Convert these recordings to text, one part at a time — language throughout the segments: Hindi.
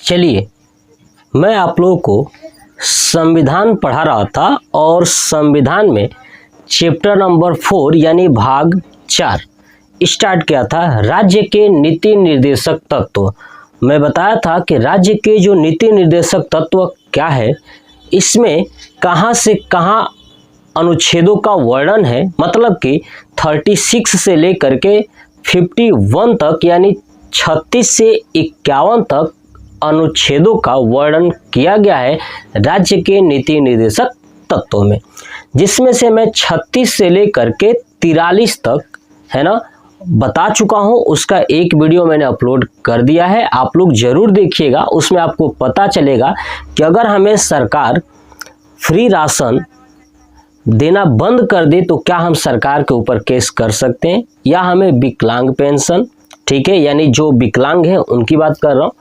चलिए, मैं आप लोगों को संविधान पढ़ा रहा था और संविधान में चैप्टर नंबर 4 यानी भाग 4 स्टार्ट किया था। राज्य के नीति निर्देशक तत्व। मैं बताया था कि राज्य के जो नीति निर्देशक तत्व क्या है, इसमें कहाँ से कहाँ अनुच्छेदों का वर्णन है, मतलब कि 36 से लेकर के 51 तक यानी 36 से 51 तक अनुच्छेदों का वर्णन किया गया है राज्य के नीति निर्देशक तत्वों में, जिसमें से मैं 36 से लेकर के 43 तक है ना बता चुका हूं। उसका एक वीडियो मैंने अपलोड कर दिया है, आप लोग जरूर देखिएगा। उसमें आपको पता चलेगा कि अगर हमें सरकार फ्री राशन देना बंद कर दे तो क्या हम सरकार के ऊपर केस कर सकते हैं, या हमें विकलांग पेंशन, ठीक है, यानी जो विकलांग है उनकी बात कर रहा हूँ,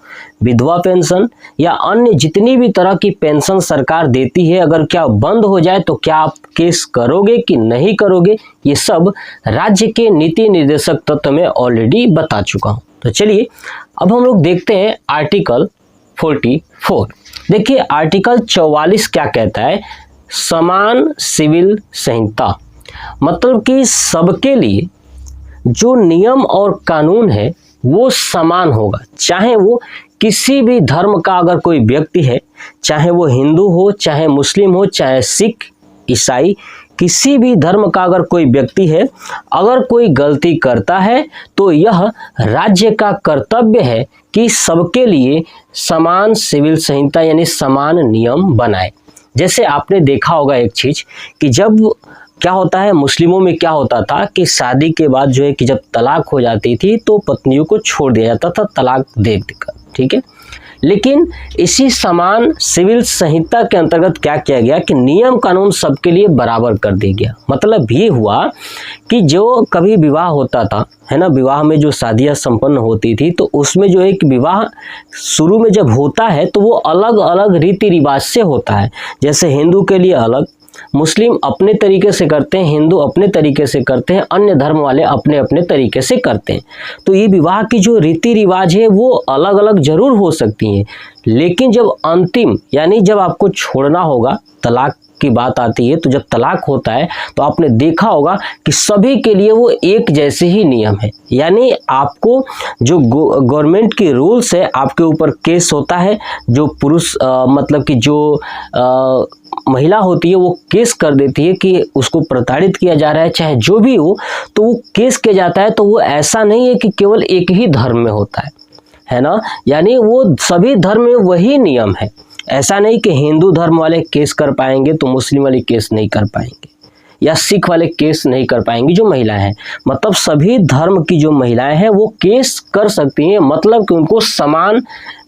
विधवा पेंशन या अन्य जितनी भी तरह की पेंशन सरकार देती है, अगर क्या बंद हो जाए तो क्या आप केस करोगे कि नहीं करोगे, ये सब राज्य के नीति निर्देशक तत्व में ऑलरेडी बता चुका हूँ। तो चलिए अब हम लोग देखते हैं आर्टिकल 44। देखिए आर्टिकल 44 क्या कहता है, समान सिविल संहिता, मतलब कि सबके लिए जो नियम और कानून है वो समान होगा, चाहे वो किसी भी धर्म का अगर कोई व्यक्ति है, चाहे वो हिंदू हो, चाहे मुस्लिम हो, चाहे सिख, ईसाई, किसी भी धर्म का अगर कोई व्यक्ति है, अगर कोई गलती करता है तो यह राज्य का कर्तव्य है कि सबके लिए समान सिविल संहिता यानी समान नियम बनाए। जैसे आपने देखा होगा एक चीज कि जब क्या होता है, मुस्लिमों में क्या होता था कि शादी के बाद जो है कि जब तलाक हो जाती थी तो पत्नियों को छोड़ दिया जाता था तलाक देकर, ठीक है। लेकिन इसी समान सिविल संहिता के अंतर्गत क्या किया गया कि नियम कानून सबके लिए बराबर कर दिया गया। मतलब ये हुआ कि जो कभी विवाह होता था है ना, विवाह में जो शादियां संपन्न होती थी तो उसमें जो है कि विवाह शुरू में जब होता है तो वो अलग अलग रीति रिवाज से होता है। जैसे हिंदू के लिए अलग, मुस्लिम अपने तरीके से करते हैं, हिंदू अपने तरीके से करते हैं, अन्य धर्म वाले अपने अपने तरीके से करते हैं। तो ये विवाह की जो रीति रिवाज है वो अलग अलग जरूर हो सकती हैं, लेकिन जब अंतिम यानी जब आपको छोड़ना होगा, तलाक की बात आती है, तो जब तलाक होता है तो आपने देखा होगा कि सभी के लिए वो एक जैसे ही नियम है। यानी आपको जो गवर्नमेंट की रूल्स है आपके ऊपर केस होता है, जो पुरुष मतलब कि जो महिला होती है वो केस कर देती है कि उसको प्रताड़ित किया जा रहा है, चाहे जो भी हो, तो वो केस किया जाता है। तो वो ऐसा नहीं है कि केवल एक ही धर्म में होता है ना, यानी वो सभी धर्म में वही नियम है। ऐसा नहीं कि हिंदू धर्म वाले केस कर पाएंगे तो मुस्लिम वाले केस नहीं कर पाएंगे, या सिख वाले केस नहीं कर पाएंगी जो महिलाएं हैं। मतलब सभी धर्म की जो महिलाएं हैं वो केस कर सकती हैं, मतलब कि उनको समान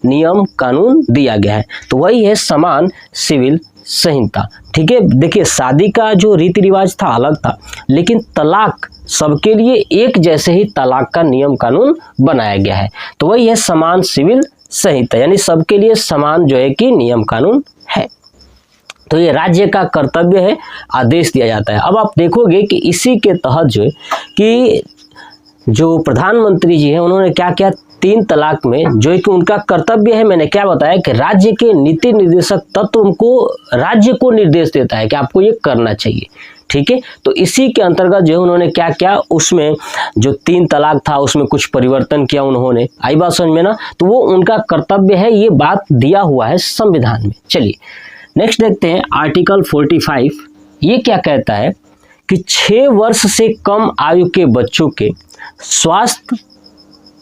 नियम कानून दिया गया है। तो वही है समान सिविल संहिता, ठीक है। देखिए शादी का जो रीति रिवाज था अलग था, लेकिन तलाक सबके लिए एक जैसे ही तलाक का नियम कानून बनाया गया है। तो वही है समान सिविल संहिता, यानी सबके लिए समान जो है कि नियम कानून है। तो ये राज्य का कर्तव्य है, आदेश दिया जाता है। अब आप देखोगे कि इसी के तहत जो है कि जो प्रधानमंत्री जी हैं उन्होंने क्या किया, 3 तलाक में जो है कि उनका कर्तव्य है, मैंने क्या बताया कि राज्य के नीति निर्देशक तत्व उनको राज्य को निर्देश देता है कि आपको ये करना चाहिए, ठीक है। तो इसी के अंतर्गत जो है उन्होंने क्या किया, उसमें जो 3 तलाक था उसमें कुछ परिवर्तन किया उन्होंने, आई बात समझ में ना। तो वो उनका कर्तव्य है, ये बात दिया हुआ है संविधान में। चलिए नेक्स्ट देखते हैं आर्टिकल 45। ये क्या कहता है कि 6 वर्ष से कम आयु के बच्चों के स्वास्थ्य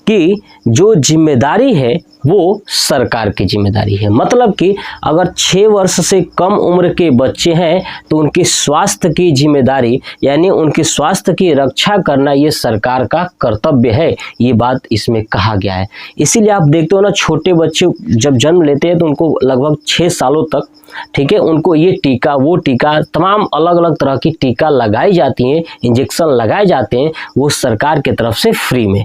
की जो जिम्मेदारी है वो सरकार की जिम्मेदारी है। मतलब कि अगर 6 वर्ष से कम उम्र के बच्चे हैं तो उनके स्वास्थ्य की जिम्मेदारी यानी उनके स्वास्थ्य की रक्षा करना ये सरकार का कर्तव्य है, ये बात इसमें कहा गया है। इसीलिए आप देखते हो ना, छोटे बच्चे जब जन्म लेते हैं तो उनको लगभग 6 सालों तक, ठीक है, उनको ये टीका वो टीका तमाम अलग अलग तरह की टीका लगाई जाती हैं, इंजेक्शन लगाए जाते हैं, वो सरकार की तरफ से फ्री में।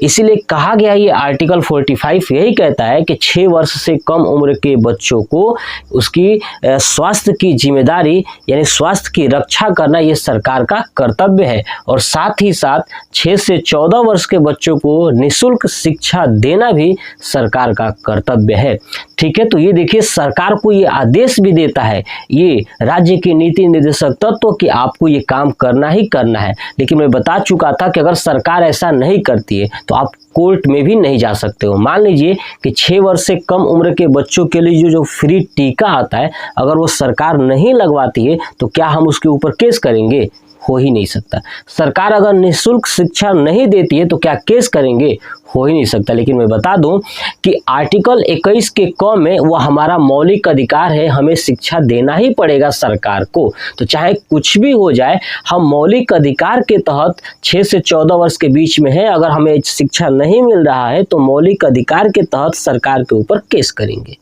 इसीलिए कहा गया ये आर्टिकल 45 यही कहता है कि 6 वर्ष से कम उम्र के बच्चों को उसकी स्वास्थ्य की जिम्मेदारी यानी स्वास्थ्य की रक्षा करना ये सरकार का कर्तव्य है। और साथ ही साथ 6 से 14 वर्ष के बच्चों को निःशुल्क शिक्षा देना भी सरकार का कर्तव्य है। ठीक है, तो ये देखिए सरकार को ये आदेश भी देता है ये राज्य के नीति निर्देशक तत्व कि आपको ये काम करना ही करना है। लेकिन मैं बता चुका था कि अगर सरकार ऐसा नहीं करती है तो आप कोर्ट में भी नहीं जा सकते हो। मान लीजिए कि 6 वर्ष से कम उम्र के बच्चों के लिए जो फ्री टीका आता है अगर वो सरकार नहीं लगवाती है तो क्या हम उसके ऊपर केस करेंगे? हो ही नहीं सकता। सरकार अगर निःशुल्क शिक्षा नहीं देती है तो क्या केस करेंगे? हो ही नहीं सकता। लेकिन मैं बता दूं कि आर्टिकल 21 के क में वो हमारा मौलिक अधिकार है, हमें शिक्षा देना ही पड़ेगा सरकार को। तो चाहे कुछ भी हो जाए हम मौलिक अधिकार के तहत 6 से 14 वर्ष के बीच में है, अगर हमें शिक्षा नहीं मिल रहा है तो मौलिक अधिकार के तहत सरकार के ऊपर केस करेंगे।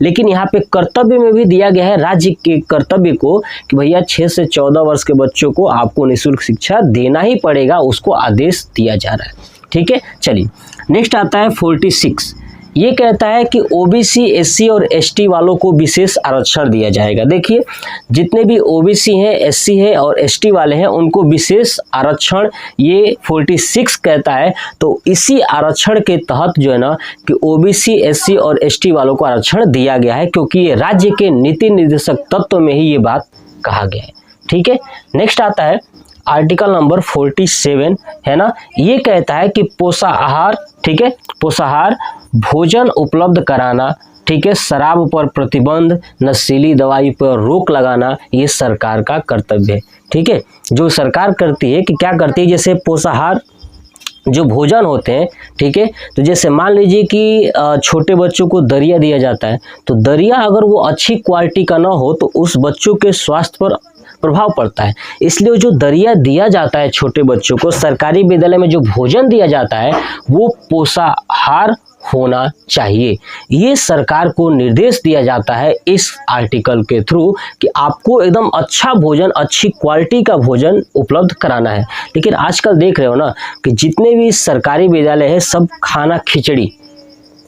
लेकिन यहाँ पे कर्तव्य में भी दिया गया है राज्य के कर्तव्य को कि भैया 6 से 14 वर्ष के बच्चों को आपको निःशुल्क शिक्षा देना ही पड़ेगा, उसको आदेश दिया जा रहा है। ठीक है, चलिए नेक्स्ट आता है 46। ये कहता है कि ओबीसी, एससी और एसटी वालों को विशेष आरक्षण दिया जाएगा। देखिए जितने भी ओबीसी हैं, एससी है और एसटी वाले हैं उनको विशेष आरक्षण ये 46 कहता है। तो इसी आरक्षण के तहत जो है ना कि ओबीसी, एससी और एसटी वालों को आरक्षण दिया गया है, क्योंकि ये राज्य के नीति निर्देशक तत्व में ही ये बात कहा गया है। ठीक है, नेक्स्ट आता है आर्टिकल नंबर 47 है ना। ये कहता है कि पोषाहार, ठीक है, पोषाहार भोजन उपलब्ध कराना, ठीक है, शराब पर प्रतिबंध, नशीली दवाई पर रोक लगाना ये सरकार का कर्तव्य है। ठीक है, जो सरकार करती है कि क्या करती है, जैसे पोषाहार जो भोजन होते हैं, ठीक है, तो जैसे मान लीजिए कि छोटे बच्चों को दरिया दिया जाता है, तो दरिया अगर वो अच्छी क्वालिटी का ना हो तो उस बच्चों के स्वास्थ्य पर प्रभाव पड़ता है। इसलिए जो दरिया दिया जाता है छोटे बच्चों को, सरकारी विद्यालय में जो भोजन दिया जाता है वो पोषाहार होना चाहिए। ये सरकार को निर्देश दिया जाता है इस आर्टिकल के थ्रू कि आपको एकदम अच्छा भोजन, अच्छी क्वालिटी का भोजन उपलब्ध कराना है। लेकिन आजकल देख रहे हो ना कि जितने भी सरकारी विद्यालय है सब खाना खिचड़ी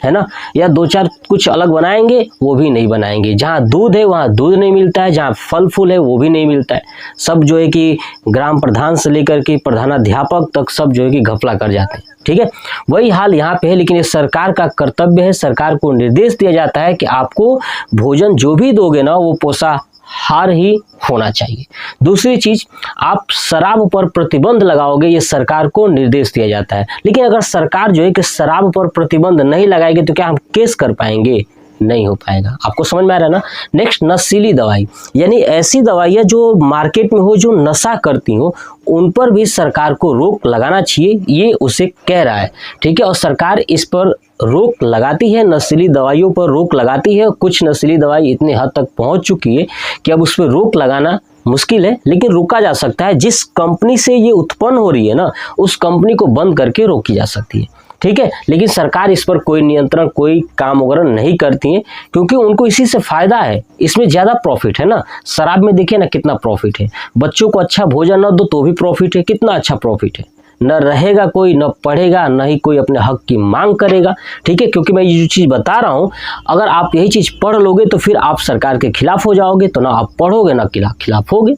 है ना, या 2-4 कुछ अलग बनाएंगे वो भी नहीं बनाएंगे। जहाँ दूध है वहाँ दूध नहीं मिलता है, जहाँ फल फूल है वो भी नहीं मिलता है। सब जो है कि ग्राम प्रधान से लेकर के प्रधानाध्यापक तक सब जो है कि घपला कर जाते हैं। ठीक है, वही हाल यहाँ पे है। लेकिन ये सरकार का कर्तव्य है, सरकार को निर्देश दिया जाता है कि आपको भोजन जो भी दोगे ना वो पोषाहार ही होना चाहिए। दूसरी चीज, आप शराब पर प्रतिबंध लगाओगे, ये सरकार को निर्देश दिया जाता है। लेकिन अगर सरकार जो है कि शराब पर प्रतिबंध नहीं लगाएगी तो क्या हम केस कर पाएंगे? नहीं हो पाएगा। आपको समझ में आ रहा है ना। नेक्स्ट, नशीली दवाई, यानी ऐसी दवाइयाँ जो मार्केट में हो, जो नशा करती हो, उन पर भी सरकार को रोक लगाना चाहिए, ये उसे कह रहा है। ठीक है, और सरकार इस पर रोक लगाती है, नशीली दवाइयों पर रोक लगाती है। कुछ नशीली दवाई इतने हद तक पहुंच चुकी है कि अब उस पर रोक लगाना मुश्किल है, लेकिन रोका जा सकता है। जिस कंपनी से ये उत्पन्न हो रही है ना, उस कंपनी को बंद करके रोकी जा सकती है। ठीक है, लेकिन सरकार इस पर कोई नियंत्रण, कोई काम वगैरह नहीं करती है, क्योंकि उनको इसी से फायदा है, इसमें ज़्यादा प्रॉफिट है ना। शराब में देखिए ना कितना प्रॉफिट है, बच्चों को अच्छा भोजन न दो तो भी प्रॉफिट है, कितना अच्छा प्रॉफिट है। न रहेगा कोई, न पढ़ेगा, न ही कोई अपने हक की मांग करेगा। ठीक है, क्योंकि मैं ये जो चीज़ बता रहा हूँ, अगर आप यही चीज़ पढ़ लोगे तो फिर आप सरकार के खिलाफ हो जाओगे, तो ना आप पढ़ोगे ना खिलाफ होगे।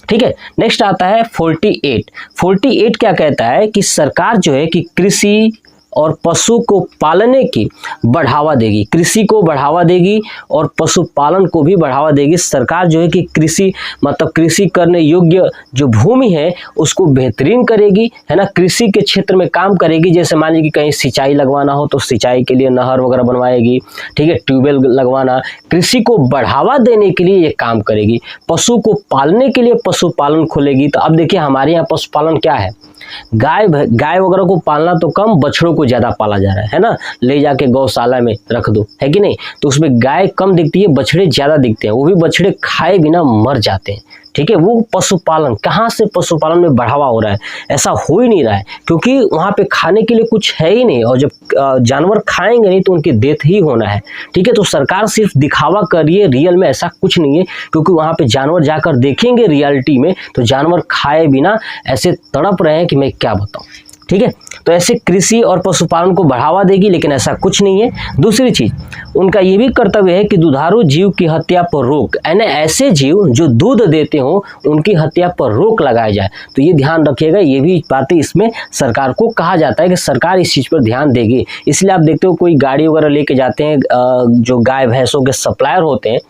ठीक है, नेक्स्ट आता है 48 क्या कहता है कि सरकार जो है कि कृषि और पशु को पालने की बढ़ावा देगी, कृषि को बढ़ावा देगी और पशुपालन को भी बढ़ावा देगी। सरकार जो है कि कृषि मतलब कृषि करने योग्य जो भूमि है उसको बेहतरीन करेगी, है ना। कृषि के क्षेत्र में काम करेगी, जैसे मान लीजिए कि कहीं सिंचाई लगवाना हो तो सिंचाई के लिए नहर वगैरह बनवाएगी। ठीक है, ट्यूबवेल लगवाना, कृषि को बढ़ावा देने के लिए ये काम करेगी। पशु को पालने के लिए पशुपालन खोलेगी। तो अब देखिए हमारे यहाँ पशुपालन क्या है, गाय वगैरह को पालना तो कम, बछड़ों को ज़्यादा पाला जा रहा है ना। ले जाके गौशाला में रख दो, है कि नहीं, तो उसमें गाय कम दिखती है, बछड़े ज़्यादा दिखते हैं, वो भी बछड़े खाए बिना मर जाते हैं। ठीक है, वो पशुपालन, कहाँ से पशुपालन में बढ़ावा हो रहा है? ऐसा हो ही नहीं रहा है, क्योंकि वहाँ पे खाने के लिए कुछ है ही नहीं, और जब जानवर खाएंगे नहीं तो उनकी डेथ ही होना है। ठीक है, तो सरकार सिर्फ दिखावा कर रही है, रियल में ऐसा कुछ नहीं है, क्योंकि वहाँ पे जानवर जाकर देखेंगे रियलिटी में तो जानवर खाए बिना ऐसे तड़प रहे हैं कि मैं क्या बताऊँ। ठीक है। तो ऐसे कृषि और पशुपालन को बढ़ावा देगी, लेकिन ऐसा कुछ नहीं है। दूसरी चीज, उनका ये भी कर्तव्य है कि दुधारू जीव की हत्या पर रोक, यानी ऐसे जीव जो दूध देते हो उनकी हत्या पर रोक लगाया जाए। तो ये ध्यान रखिएगा, ये भी बातें इसमें सरकार को कहा जाता है कि सरकार इस चीज पर ध्यान देगी। इसलिए आप देखते हो कोई गाड़ी वगैरह लेके जाते हैं, जो गाय भैंसों के सप्लायर होते हैं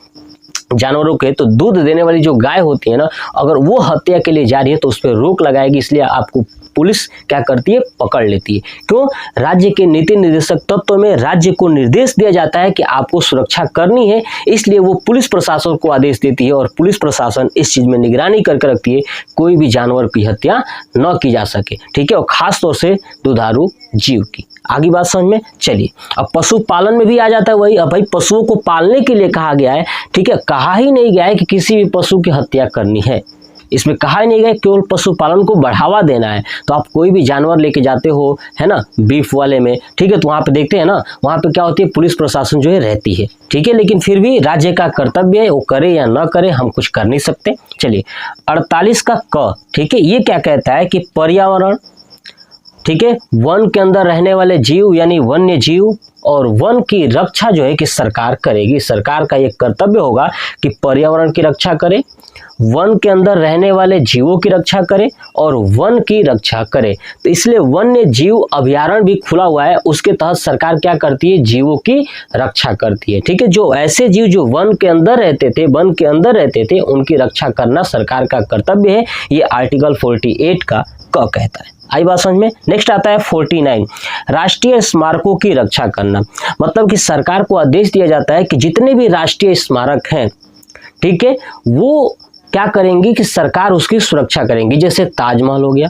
जानवरों के, तो दूध देने वाली जो गाय होती है ना, अगर वो हत्या के लिए जा रही है तो उस पर रोक लगाएगी। इसलिए आपको पुलिस क्या करती है, पकड़ लेती है। क्यों? राज्य के नीति निर्देशक तत्व में राज्य को निर्देश दिया जाता है कि आपको सुरक्षा करनी है, इसलिए वो पुलिस प्रशासन को आदेश देती है और पुलिस प्रशासन इस चीज में निगरानी करके रखती है कोई भी जानवर की हत्या न की जा सके, ठीक है, और खास तौर से दुधारू जीव की। आगे बात समझ में चलिए। अब पशुपालन में भी आ जाता है वही। अब भाई पशुओं को पालने के लिए कहा गया है, ठीक है, कहा ही नहीं गया है कि किसी भी पशु की हत्या करनी है, इसमें कहा ही नहीं गया, केवल पशुपालन को बढ़ावा देना है। तो आप कोई भी जानवर लेके जाते हो, है ना, बीफ वाले में, ठीक है, तो वहाँ पे देखते हैं ना, वहाँ पे क्या होती है, पुलिस प्रशासन जो है रहती है, ठीक है, लेकिन फिर भी राज्य का कर्तव्य है, वो करे या न करे हम कुछ कर नहीं सकते। चलिए 48 का क, ठीक है, ये क्या कहता है कि पर्यावरण, ठीक है, वन के अंदर रहने वाले जीव यानी वन्य जीव और वन की रक्षा जो है कि सरकार करेगी। सरकार का ये कर्तव्य होगा कि पर्यावरण की रक्षा करे, वन के अंदर रहने वाले जीवों की रक्षा करे और वन की रक्षा करे। तो इसलिए वन्य जीव अभयारण्य भी खुला हुआ है, उसके तहत सरकार क्या करती है, जीवों की रक्षा करती है, ठीक है। जो ऐसे जीव जो वन के अंदर रहते थे, वन के अंदर रहते थे, उनकी रक्षा करना सरकार का कर्तव्य है। ये आर्टिकल 48 का क कहता है। आई बात समझ में। नेक्स्ट आता है 49, राष्ट्रीय स्मारकों की रक्षा करना। मतलब कि सरकार को आदेश दिया जाता है कि जितने भी राष्ट्रीय स्मारक हैं, ठीक है, वो क्या करेंगी कि सरकार उसकी सुरक्षा करेंगी। जैसे ताजमहल हो गया,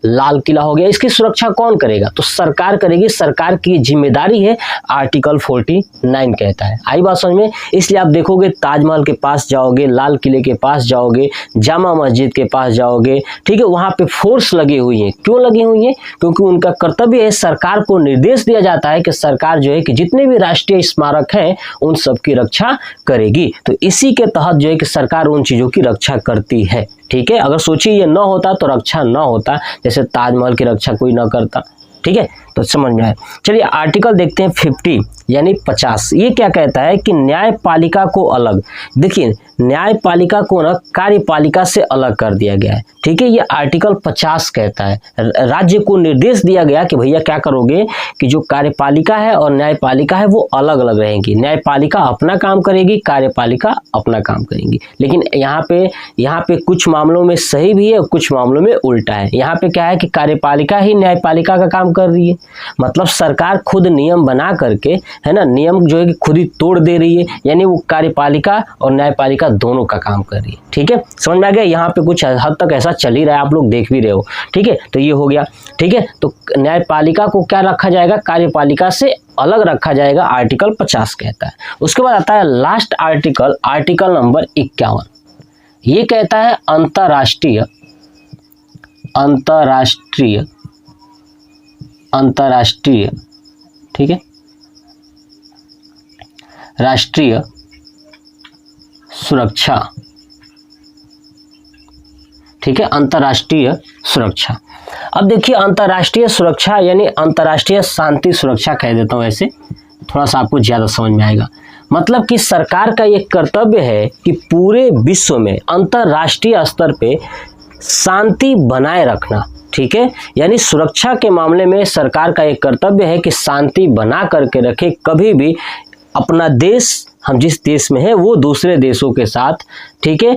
लाल किला हो गया, इसकी सुरक्षा कौन करेगा, तो सरकार करेगी, सरकार की जिम्मेदारी है, आर्टिकल 49 कहता है। आई बात समझ में। इसलिए आप देखोगे ताजमहल के पास जाओगे, लाल किले के पास जाओगे, जामा मस्जिद के पास जाओगे, ठीक है, वहां पे फोर्स लगी हुई है। क्यों लगी हुई है? क्योंकि उनका कर्तव्य है, सरकार को निर्देश दिया जाता है कि सरकार जो है कि जितने भी राष्ट्रीय स्मारक हैं उन सब की रक्षा करेगी। तो इसी के तहत जो है कि सरकार उन चीजों की रक्षा करती है, ठीक है। अगर सोचिए ये ना होता तो रक्षा ना होता, जैसे ताजमहल की रक्षा कोई ना करता, ठीक है, तो समझ में आए। चलिए आर्टिकल देखते हैं 50 यानी 50। ये क्या कहता है कि न्यायपालिका को अलग, देखिए न्यायपालिका को ना कार्यपालिका से अलग कर दिया गया है, ठीक है। ये आर्टिकल 50 कहता है राज्य को निर्देश दिया गया कि भैया क्या करोगे कि जो कार्यपालिका है और न्यायपालिका है वो अलग अलग रहेंगी। न्यायपालिका अपना काम करेगी, कार्यपालिका अपना काम करेंगी। लेकिन यहाँ पे कुछ मामलों में सही भी है और कुछ मामलों में उल्टा है। यहाँ पे क्या है कि कार्यपालिका ही न्यायपालिका का काम कर रही है, मतलब सरकार खुद नियम बना करके, है ना, नियम जो है कि खुद ही तोड़ दे रही है, यानी वो कार्यपालिका और न्यायपालिका दोनों का काम कर रही है, ठीक है। समझ में आ गया। यहाँ पे कुछ हद तक ऐसा चल ही रहा है, आप लोग देख भी रहे हो, ठीक है। तो ये हो गया, ठीक है। तो न्यायपालिका को क्या रखा जाएगा, कार्यपालिका से अलग रखा जाएगा, आर्टिकल 50 कहता है। उसके बाद आता है लास्ट आर्टिकल, आर्टिकल नंबर 51। ये कहता है अंतरराष्ट्रीय ठीक है, राष्ट्रीय सुरक्षा, ठीक है, अंतरराष्ट्रीय सुरक्षा। अब देखिए अंतरराष्ट्रीय सुरक्षा यानी अंतरराष्ट्रीय शांति सुरक्षा कह देता हूं, ऐसे थोड़ा सा आपको ज्यादा समझ में आएगा। मतलब कि सरकार का ये कर्तव्य है कि पूरे विश्व में अंतरराष्ट्रीय स्तर पे शांति बनाए रखना, ठीक है। यानी सुरक्षा के मामले में सरकार का एक कर्तव्य है कि शांति बना करके रखे, कभी भी अपना देश, हम जिस देश में है वो दूसरे देशों के साथ, ठीक है,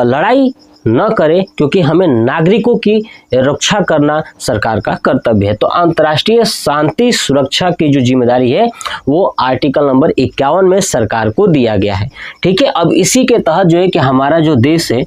लड़ाई न करे, क्योंकि हमें नागरिकों की रक्षा करना सरकार का कर्तव्य है। तो अंतर्राष्ट्रीय शांति सुरक्षा की जो जिम्मेदारी है वो आर्टिकल नंबर 51 में सरकार को दिया गया है, ठीक है। अब इसी के तहत जो है कि हमारा जो देश है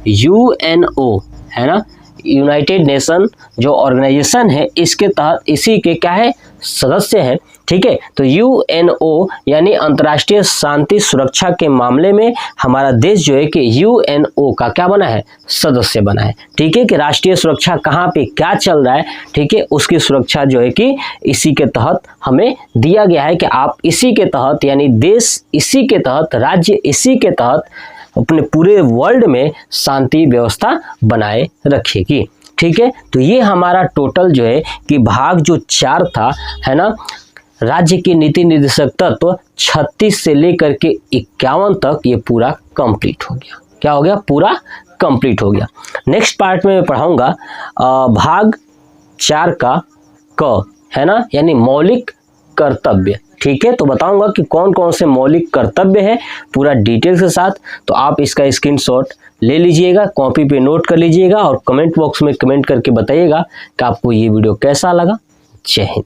UNO, है ना, यूनाइटेड नेशन जो ऑर्गेनाइजेशन है, इसके तहत इसी के क्या है, सदस्य है, ठीक है। तो UNO यानी अंतर्राष्ट्रीय शांति सुरक्षा के मामले में हमारा देश जो है कि UNO का क्या बना है, सदस्य बना है, ठीक है। कि राष्ट्रीय सुरक्षा कहाँ पे क्या चल रहा है, ठीक है, उसकी सुरक्षा जो है कि इसी के तहत हमें दिया गया है कि आप इसी के तहत, यानी देश इसी के तहत, राज्य इसी के तहत अपने पूरे वर्ल्ड में शांति व्यवस्था बनाए रखेगी। ठीक है, तो ये हमारा टोटल जो है कि भाग जो 4 था, है ना, राज्य के नीति निर्देशक तत्व 36 से लेकर के 51 तक ये पूरा कंप्लीट हो गया। क्या हो गया? पूरा कंप्लीट हो गया। नेक्स्ट पार्ट में मैं पढ़ाऊंगा भाग 4 का क, है ना, यानी मौलिक कर्तव्य। ठीक है, तो बताऊंगा कि कौन कौन से मौलिक कर्तव्य हैं पूरा डिटेल के साथ। तो आप इसका स्क्रीनशॉट ले लीजिएगा, कॉपी पे नोट कर लीजिएगा और कमेंट बॉक्स में कमेंट करके बताइएगा कि आपको ये वीडियो कैसा लगा। जय हिंद।